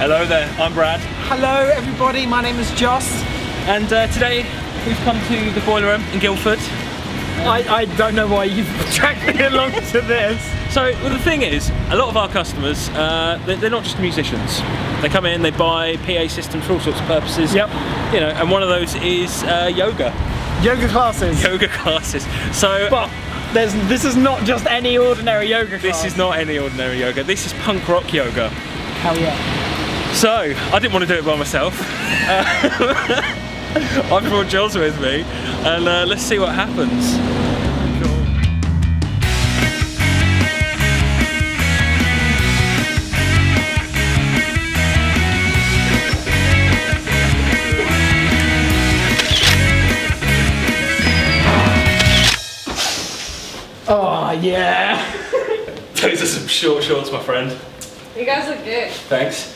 Hello there, I'm Brad. Hello everybody, my name is Joss. And today we've come to the Boiler Room in Guildford. I don't know why you've dragged me along to this. So well, the thing is, a lot of our customers, they're not just musicians. They come in, they buy PA systems for all sorts of purposes. Yep. You know, and one of those is yoga. Yoga classes. Yoga classes. So, but this is not just any ordinary yoga class. This is not any ordinary yoga. This is punk rock yoga. Hell yeah. So, I didn't want to do it by myself. I brought Jules with me, and let's see what happens. Oh yeah. Those are some short shorts, my friend. You guys look good. Thanks.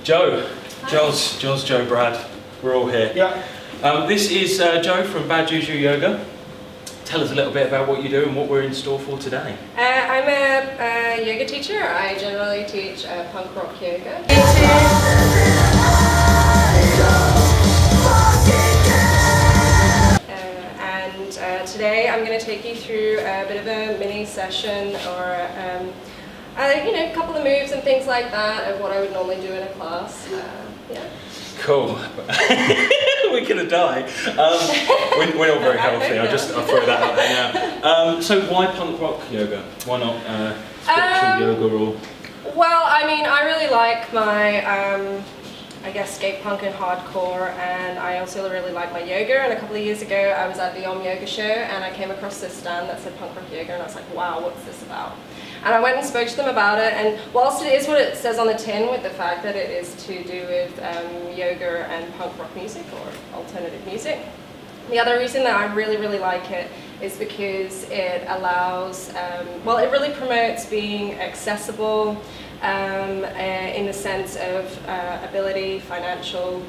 Joe, Jules, Joe, Brad, we're all here. Yeah. This is Joe from BADJUJU Yoga. Tell us a little bit about what you do and what we're in store for today. I'm a yoga teacher. I generally teach punk rock yoga. Today I'm going to take you through a bit of a mini session or you know, a couple of moves and things like that of what I would normally do in a class. Yeah. Cool. We're gonna die. We're all very healthy. I'll throw that out there now. So why punk rock yoga? Why not spiritual yoga or? Well, I mean, I really like my I guess skate punk and hardcore, and I also really like my yoga. And a couple of years ago I was at the Yoga show and I came across this stand that said punk rock yoga, and I was like, wow, what's this about? And I went and spoke to them about it, and whilst it is what it says on the tin, with the fact that it is to do with yoga and punk rock music or alternative music, the other reason that I really like it is because it allows, well, it really promotes being accessible in the sense of ability, financial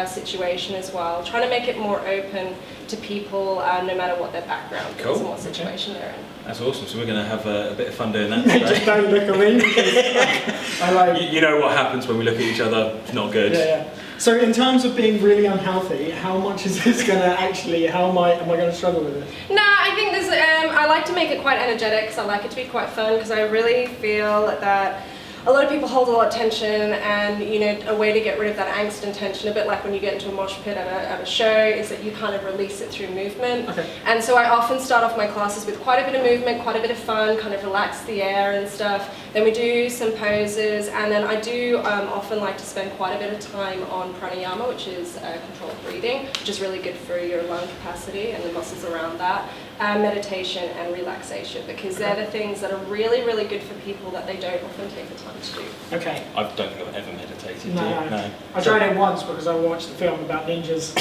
situation as well. Trying to make it more open to people no matter what their background is and what situation they're in. That's awesome. So we're going to have a bit of fun doing that today. Just don't look at me because I like... You know what happens when we look at each other, it's not good. Yeah. So in terms of being really unhealthy, how much is this going to actually, am I going to struggle with it? No, I think this, I like to make it quite energetic because I like it to be quite fun, because I really feel that a lot of people hold a lot of tension, and you know, a way to get rid of that angst and tension, a bit like when you get into a mosh pit at a show, is that you kind of release it through movement. Okay. And so I often start off my classes with quite a bit of movement, quite a bit of fun, kind of relax the air and stuff. Then we do some poses, and then I do often like to spend quite a bit of time on pranayama, which is controlled breathing, which is really good for your lung capacity and the muscles around that. Meditation and relaxation, because they're the things that are really good for people that they don't often take the time to do. Okay. I don't think I've ever meditated. No. I tried it once because I watched the film about ninjas.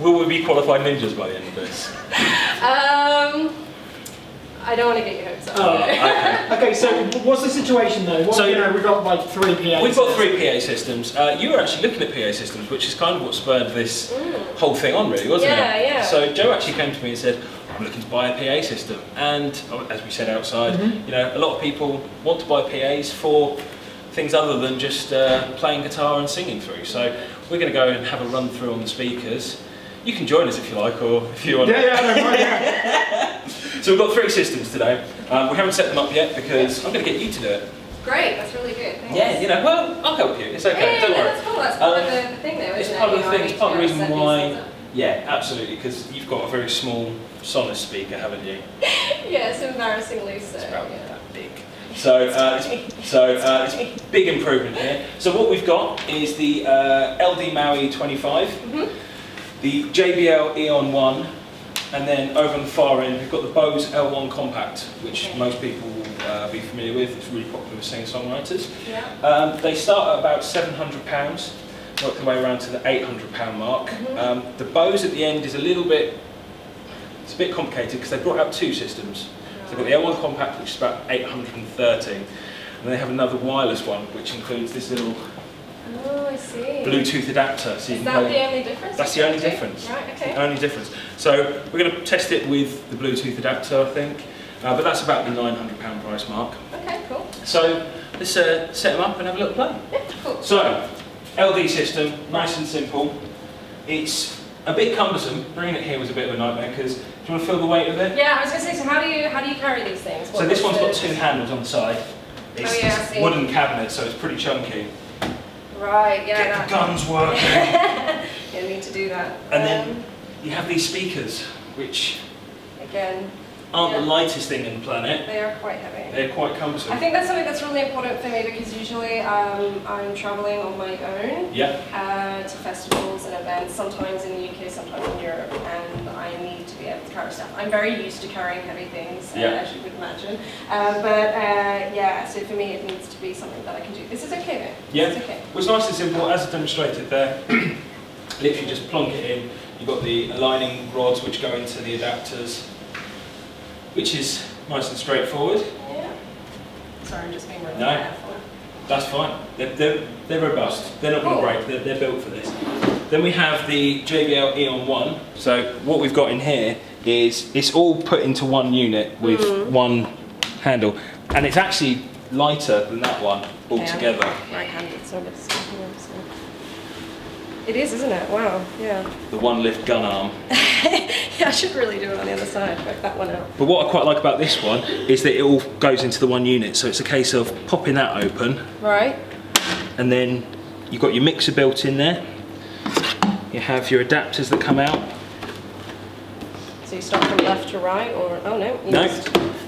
Will we be qualified ninjas by the end of this? I don't want to get your hopes up. Oh, okay, so what's the situation though? So, you know, we've got like 3 PA We've got 3 PA systems. You were actually looking at PA systems, which is kind of what spurred this whole thing on, really, wasn't it? Yeah. So Joe actually came to me and said, I'm looking to buy a PA system. And as we said outside, you know, a lot of people want to buy PAs for things other than just playing guitar and singing through. So we're going to go and have a run through on the speakers. You can join us if you like, or if you want. Yeah. So we've got 3 systems today. We haven't set them up yet because I'm going to get you to do it. Great, that's really good. Thanks. Yeah, you know, well, I'll help you. It's okay, Yeah, don't worry. that's cool. That's part of the thing, though, isn't It's it? part of the You know, thing. I It's need part of the to reason set these why. things up. Yeah, absolutely, because you've got a very small Sonos speaker, haven't you? Yeah, it's embarrassingly so. It's about yeah. that big. So, it's a big improvement here. So what we've got is the LD Maui 25, the JBL Eon 1, and then over on the far end we've got the Bose L1 Compact, which most people will be familiar with. It's really popular with singer-songwriters. Yeah. They start at about £700, work their way around to the £800 mark. The Bose at the end is it's a bit complicated because they brought out 2 systems. So they've got the L1 Compact, which is about 830, and then they have another wireless one, which includes this little I see. Bluetooth adapter. So you Is can that play. the only difference? That's the only difference. Right, okay. Only difference. So we're going to test it with the Bluetooth adapter, I think, but that's about the £900 price mark. Okay, cool. So let's set them up and have a little play. Yeah, cool. So, LD system, nice and simple. It's a bit cumbersome. Bringing it here was a bit of a nightmare because do you want to feel the weight of it? Yeah, I was going to say, so how do you carry these things? So this one's got 2 handles on the side. It's, I it's see. wooden cabinet, so it's pretty chunky. Right, yeah. Get the guns working. Yeah, I need to do that. And then you have these speakers, which again, aren't the lightest thing on the planet. they are quite heavy. They're quite cumbersome. I think that's something that's really important for me because usually I'm traveling on my own to festivals and events, sometimes in the UK, sometimes in Europe, and I need to be able to carry stuff. I'm very used to carrying heavy things, as you would imagine. Yeah, so for me it needs to be something that I can do. This is okay though. Yeah, it's okay. well, it's nice and simple, as I demonstrated there. Literally just plonk it in. You've got the aligning rods which go into the adapters, which is nice and straightforward. Yeah. Sorry, I'm just being really No. careful. That's fine. They're robust. They're not going to break. They're built for this. Then we have the JBL Eon 1. So what we've got in here is it's all put into one unit with one handle, and it's actually lighter than that one altogether. Right-handed, so it is, isn't it? Wow, yeah. The one lift gun arm. Yeah, I should really do it on the other side, work that one out. But what I quite like about this one is that it all goes into the one unit. So it's a case of popping that open. Right. And then you've got your mixer built in there. You have your adapters that come out. So you start from left to right, or, oh no. No.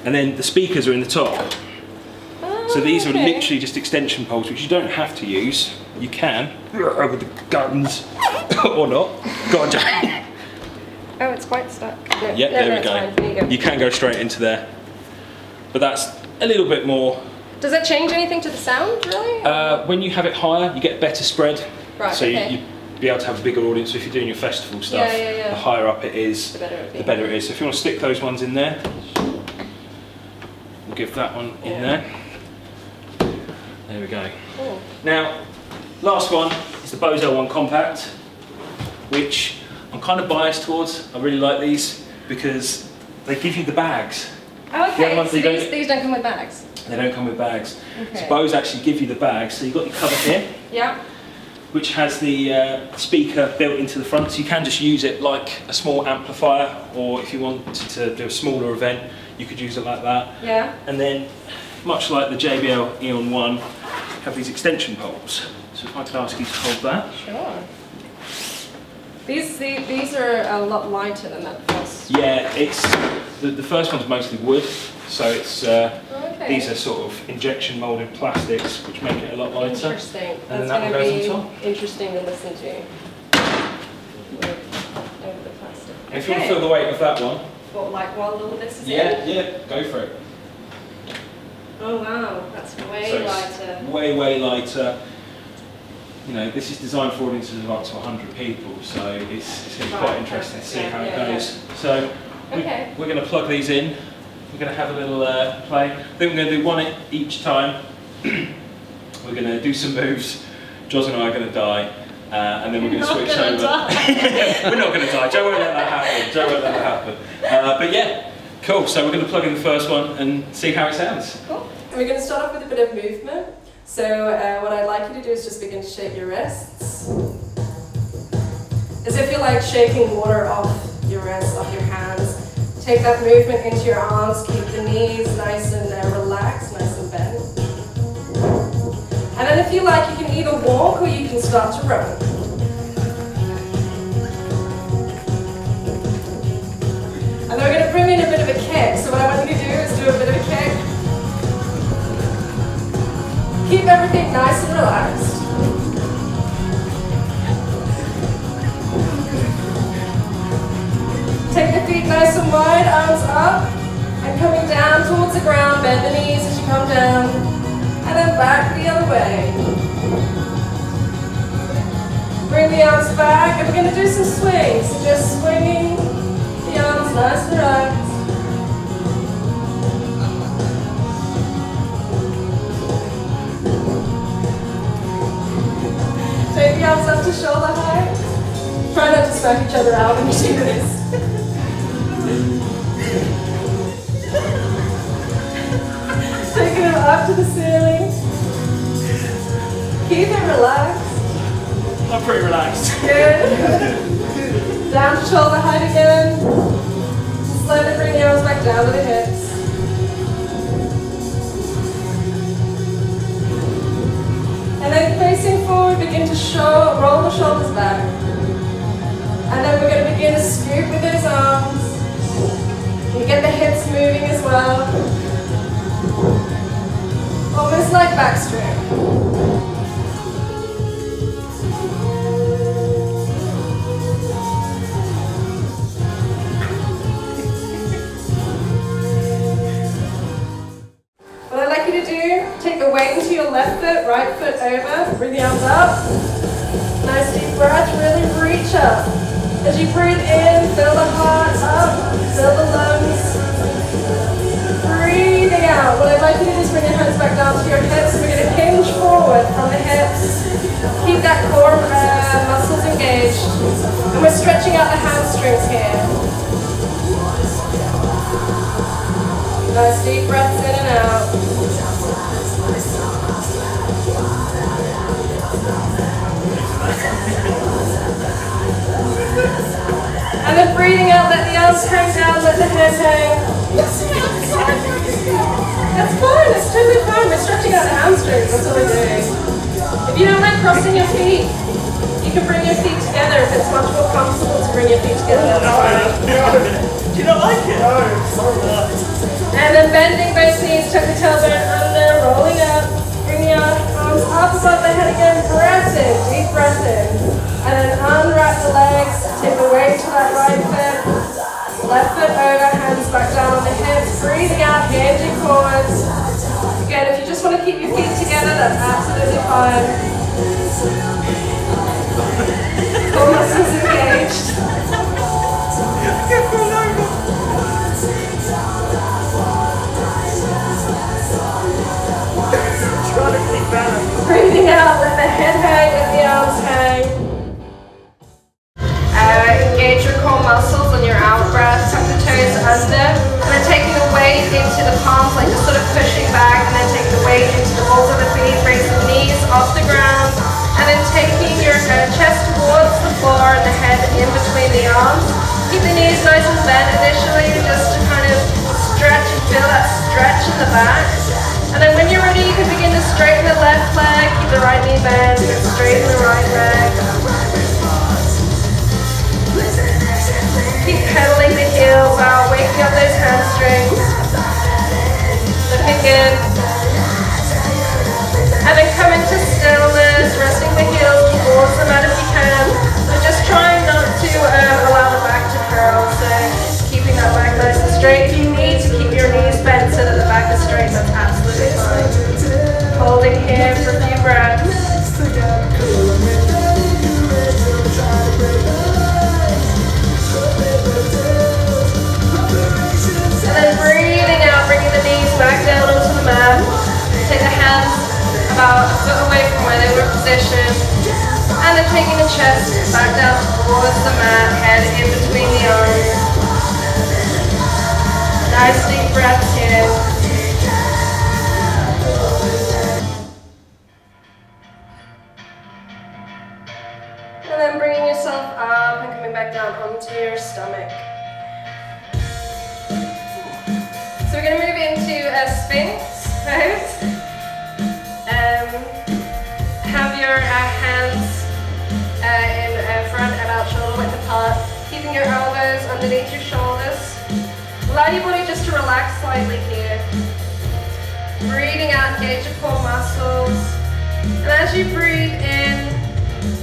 And then the speakers are in the top. So these are okay. literally just extension poles, which you don't have to use. You can, with the guns, or not. God, Oh, it's quite stuck. No, yep, no, there no, we it's go. fine. There you go. You can go straight into there. But that's a little bit more. Does that change anything to the sound, really? When you have it higher, you get better spread. Right, so okay. you'd be able to have a bigger audience. So if you're doing your festival stuff, Yeah. the higher up it is, The better it the better it is. So if you want to stick those ones in there, we'll give that one in there. There we go. Cool. Now, last one is the Bose L1 Compact, which I'm kind of biased towards. I really like these because they give you the bags. Oh, The okay, other ones, so they these don't come with bags? They don't come with bags. Okay. So Bose actually give you the bags. So you've got your cover here, Yeah. which has the speaker built into the front. So you can just use it like a small amplifier, or if you wanted to do a smaller event, you could use it like that. Yeah. And then, much like the JBL Eon 1, have these extension poles. So if I could ask you to hold that. Sure. These are a lot lighter than that first. Yeah, it's the first one's mostly wood, so it's Okay. these are sort of injection molded plastics, which make it a lot lighter. Interesting. And then That's that going one to goes be on top. interesting to listen to. Over the plastic. And if you want to feel the weight of that one, What, like while all this is in? yeah, go for it. Oh wow, that's way So it's lighter. way lighter. You know, this is designed for audiences of up to 100 people, so it's going to be quite interesting to see how it goes. So Okay. we're going to plug these in. We're going to have a little play. I think we're going to do one each time. We're going to do some moves. Jos and I are going to die, and then we're going to switch over. We're not going to die. Joe won't let that happen. Joe won't let that happen. But yeah, cool. So we're going to plug in the first one and see how it sounds. Cool. We're going to start off with a bit of movement. So what I'd like you to do is just begin to shake your wrists. As if you're like shaking water off your wrists, off your hands. Take that movement into your arms, keep the knees nice and relaxed, nice and bent. And then if you like, you can either walk or you can start to run. And then we're going to bring in a bit of a kick. So what I want you to do is do a bit of a kick. Keep everything nice and relaxed. Take the feet nice and wide, arms up, and coming down towards the ground, bend the knees as you come down, and then back the other way. Bring the arms back, and we're going to do some swings. So just swinging the arms nice and relaxed. Take the arms up to shoulder height. Try not to smack each other out when you do this. Taking them up to the ceiling. relaxed? I'm pretty relaxed. Good. Down to shoulder height again. Slowly bring the arms back down to the hips. And then facing forward, begin to roll the shoulders back. And then we're going to begin to scoop with those arms. You get the hips moving as well. Almost like backstroke. What I'd like you to do, take the weight into your left foot, right foot over, bring the arms up. Nice deep breath, really reach up. As you breathe in, fill the heart up, fill the lungs. Breathing out. What I'd like you to do is bring your hands back down to your hips. We're going to hinge forward from the hips. Keep that core muscles engaged. And we're stretching out the hamstrings here. Nice deep breaths in and out. And then breathing out, let the arms hang down, let the head hang. That's fine, it's totally fine. We're stretching out the hamstrings, that's what we're doing. If you don't like crossing your feet, you can bring your feet together if it's much more comfortable to bring your feet together. Do you not like it? No, so much. And then bending both knees, tuck the tailbone under, rolling up. Bring the arms up above the head again, breath in, deep breath in. And then unwrap the legs, take the weight to that right foot. Left foot over, hands back down on the hips, breathing out, hinging forwards. Again, if you just want to keep your feet together, that's absolutely fine. Core muscles engaged. Breathing out, let the head hang, let the arms hang. Engage your core muscles on your out breath, tuck the toes under, and then taking the weight into the palms, like just sort of pushing back, and then taking the weight into the balls of the feet, raise the knees off the ground, and then taking your chest towards the floor and the head in between the arms. Keep the knees nice and bent initially, just to kind of stretch and feel that stretch in the back. And then when you're ready, you can begin to straighten the left leg, keep the right knee bent, and straighten the right leg. Keep pedaling the heels out, waking up those hamstrings. Looking good. And then come into stillness, resting the heels towards the mat if you can. But just trying not to allow the back to curl, so keeping that back nice and straight. If you need to keep your knees bent so that the back is straight, that's absolutely fine. Holding here for a few breaths. And then breathing out, bringing the knees back down onto the mat. Take the hands about a foot away from where they were positioned. And then taking the chest back down towards the mat, head in between the arms. Nice deep breaths here. And then bringing yourself up and coming back down onto your stomach. So we're going to move into a Sphinx pose. Have your hands in front about shoulder width apart, keeping your elbows underneath your shoulders. Allow your body just to relax slightly here. Breathing out, engage your core muscles. And as you breathe in,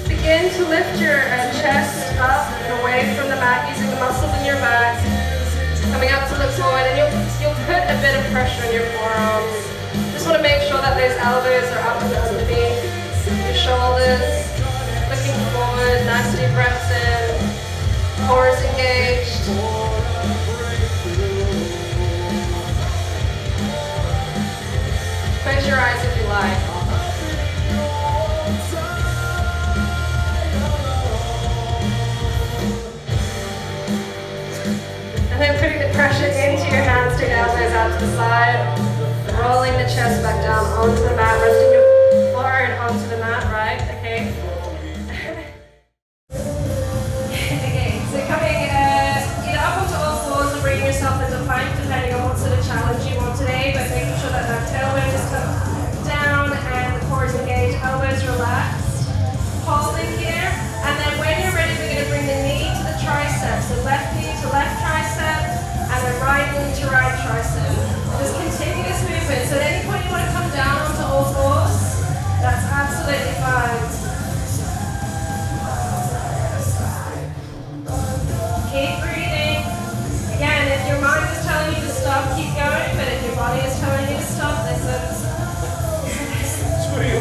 begin to lift your chest up and away from the mat using the muscles in your back. Coming up to look forward, and you'll put a bit of pressure on your forearms. Just want to make sure that those elbows are up and underneath your shoulders. Looking forward, nice deep breaths in. Core is engaged. Close your eyes if you like. And then putting the pressure into your hands, take the elbows out to the side, rolling the chest back down onto the mat, resting your forehead onto the mat, right?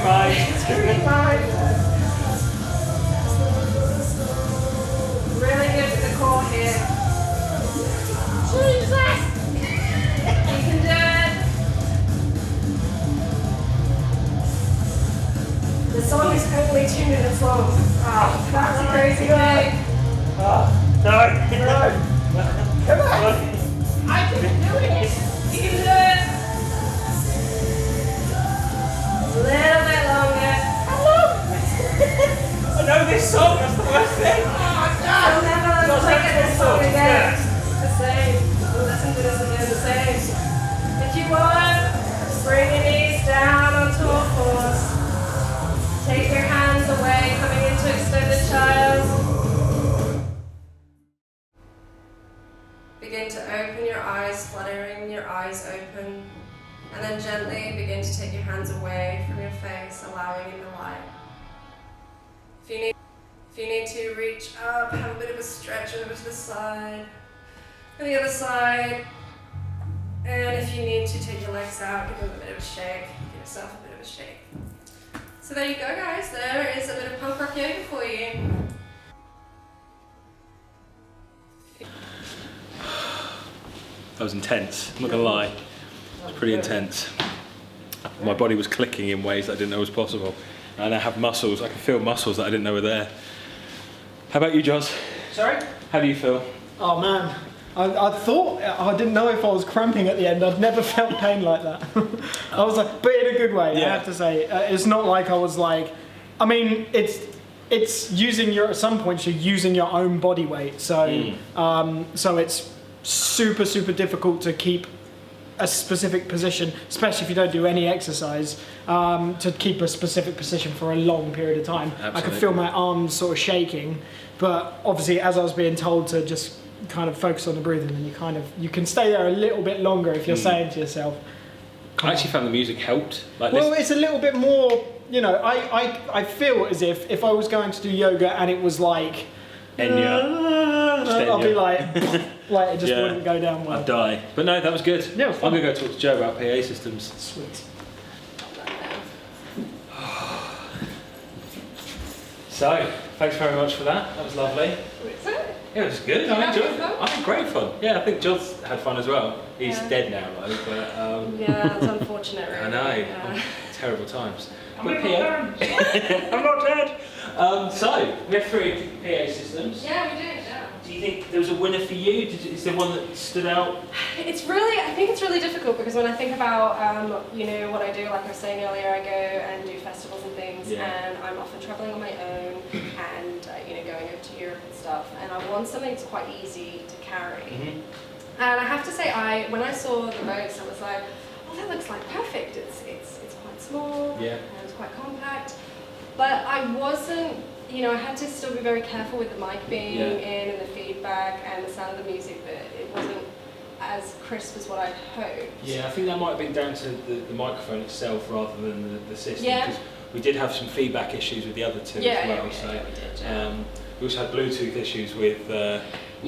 Really good for the core here. Jesus! You can do it. The song is only 2 minutes long. Oh, that's a crazy thing. No. Come on. I can do it. You can do it. A little bit longer. I know this song, that's the worst thing. I'll never look at this song again. The same. We'll listen to this again the same. If you want, bring your knees down onto all fours. Take your hands away, coming into extended child. Begin to open your eyes, fluttering your eyes open. And then gently begin to take your hands away from your face, allowing in the light. If you need to reach up, have a bit of a stretch over to the side, and the other side. And if you need to take your legs out, give them a bit of a shake. Give yourself a bit of a shake. So there you go, guys. There is a bit of punk rock yoga for you. That was intense, I'm not gonna lie. It was pretty intense. My body was clicking in ways that I didn't know was possible. And I have muscles, I can feel muscles that I didn't know were there. How about you, Joz? Sorry? How do you feel? Oh man, I thought, I didn't know if I was cramping at the end. I've never felt pain like that. I was like, but in a good way, Yeah. I have to say. It's not like I was like, I mean, it's using your, at some points you're using your own body weight. So, so it's super difficult to keep a specific position, especially if you don't do any exercise, to keep a specific position for a long period of time. Absolutely. I could feel my arms sort of shaking, but obviously as I was being told to just kind of focus on the breathing, and you can stay there a little bit longer if you're saying to yourself. I actually found the music helped. Like Well, this. it's a little bit more, you know, I feel as if I was going to do yoga and it was like, I'll be like, like it just Yeah. wouldn't go down well. I'd die. But no, that was good. Yeah, it was fun. I'm going to go talk to Joe about PA systems. Sweet. So, thanks very much for that. That was lovely. Yeah, it was good. I enjoyed it. I had great fun. Yeah, I think Joz had fun as well. He's dead now though, but Yeah, that's unfortunate, really. I know. Yeah. Terrible times. I'm But not PA. dead. I'm not dead. So, we have 3 PA systems. Yeah, we do. Yeah. Do you think there was a winner for you? Is there one that stood out? It's really, I think it's really difficult because when I think about, you know, what I do, like I was saying earlier, I go and do festivals and things, and I'm often traveling on my own, and you know, going over to Europe and stuff, and I want something that's quite easy to carry. And I have to say, when I saw the boats, I was like, oh, that looks like perfect. It's quite small, and it's quite compact, but I wasn't. You know, I had to still be very careful with the mic being in and the feedback and the sound of the music, but it wasn't as crisp as what I'd hoped. Yeah, I think that might have been down to the microphone itself rather than the system. Yeah. Because we did have some feedback issues with the other two as well. We did, We also had Bluetooth issues with one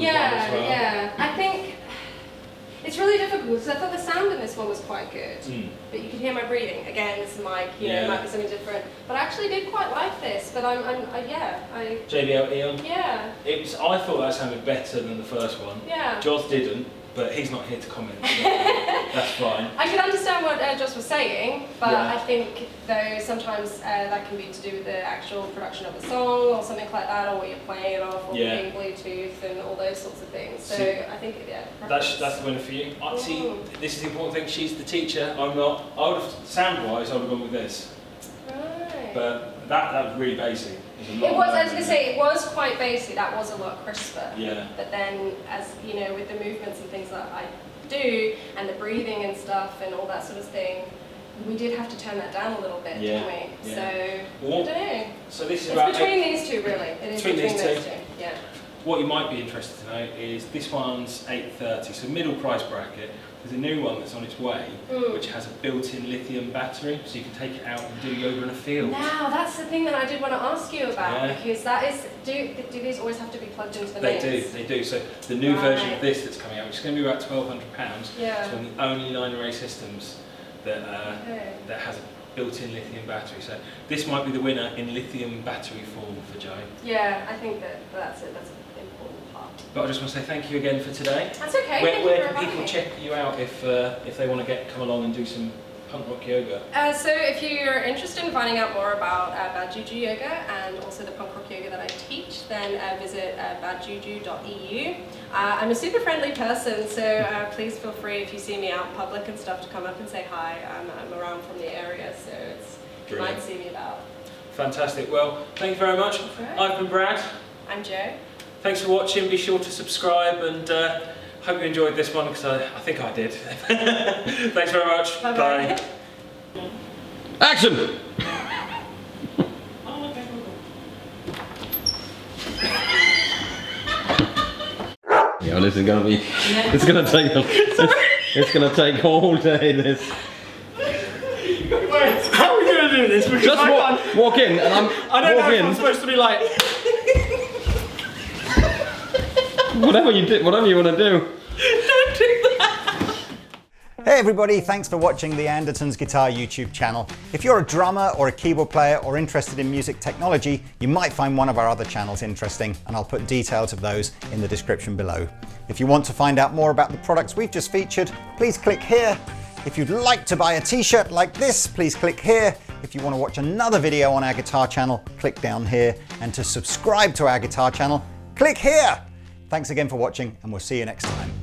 as well. Yeah. I think it's really difficult because I thought the sound in this one was quite good, but you can hear my breathing. Again, this mic, you know, might be something different. But I actually did quite like this. But JBL Eon. Yeah. I thought that sounded better than the first one. Yeah. Joz didn't, but he's not here to comment. So that's fine. I can understand what Joss was saying, but I think though sometimes that can be to do with the actual production of the song or something like that, or what you're playing it off, or being Bluetooth and all those sorts of things. So I think that's the winner for you. See, this is the important thing. She's the teacher. I'm not. I would have sound-wise, I would have gone with this. Right. But that was really basic. It was. I was going to say it was quite basic. That was a lot crisper. Yeah. But then, as you know, with the movements and things that I do, and the breathing and stuff, and all that sort of thing, we did have to turn that down a little bit, didn't we? Yeah. So I don't know. So this is It's about between these two, really. It is between these those two. two. Yeah. What you might be interested to know is this one's $830, so middle price bracket. There's a new one that's on its way, which has a built-in lithium battery, so you can take it out and do yoga in a field. Now, that's the thing that I did want to ask you about, because that is, do these always have to be plugged into the mains? They do. So the new version of this that's coming out, which is going to be about £1,200, Yeah. it's one of the only line array systems that that has a built-in lithium battery. So this might be the winner in lithium battery form for Joe. Yeah, I think that's it. That's an important part. But I just want to say thank you again for today. That's okay. Where can people check you out if they want to come along and do some punk rock yoga? So if you're interested in finding out more about BADJUJU Yoga and also the punk rock yoga that I teach, then visit badjuju.eu. I'm a super friendly person, so please feel free if you see me out in public and stuff to come up and say hi. I'm around from the area, so you might see me about. Fantastic. Well, thank you very much. Right. I've been Brad. I'm Jo. Thanks for watching. Be sure to subscribe and hope you enjoyed this one because I think I did. Thanks very much. Bye-bye. Bye. Action! Yeah, well, this is gonna be. It's gonna take. It's gonna take all day. This. How are we going to do this? Because Just walk in, and I don't know if I'm in. supposed to be like. Whatever you want to do. Don't do that. Hey everybody, thanks for watching the Andertons Guitar YouTube channel. If you're a drummer or a keyboard player or interested in music technology, you might find one of our other channels interesting, and I'll put details of those in the description below. If you want to find out more about the products we've just featured, please click here. If you'd like to buy a t-shirt like this, please click here. If you want to watch another video on our guitar channel, click down here. And to subscribe to our guitar channel, click here. Thanks again for watching, and we'll see you next time.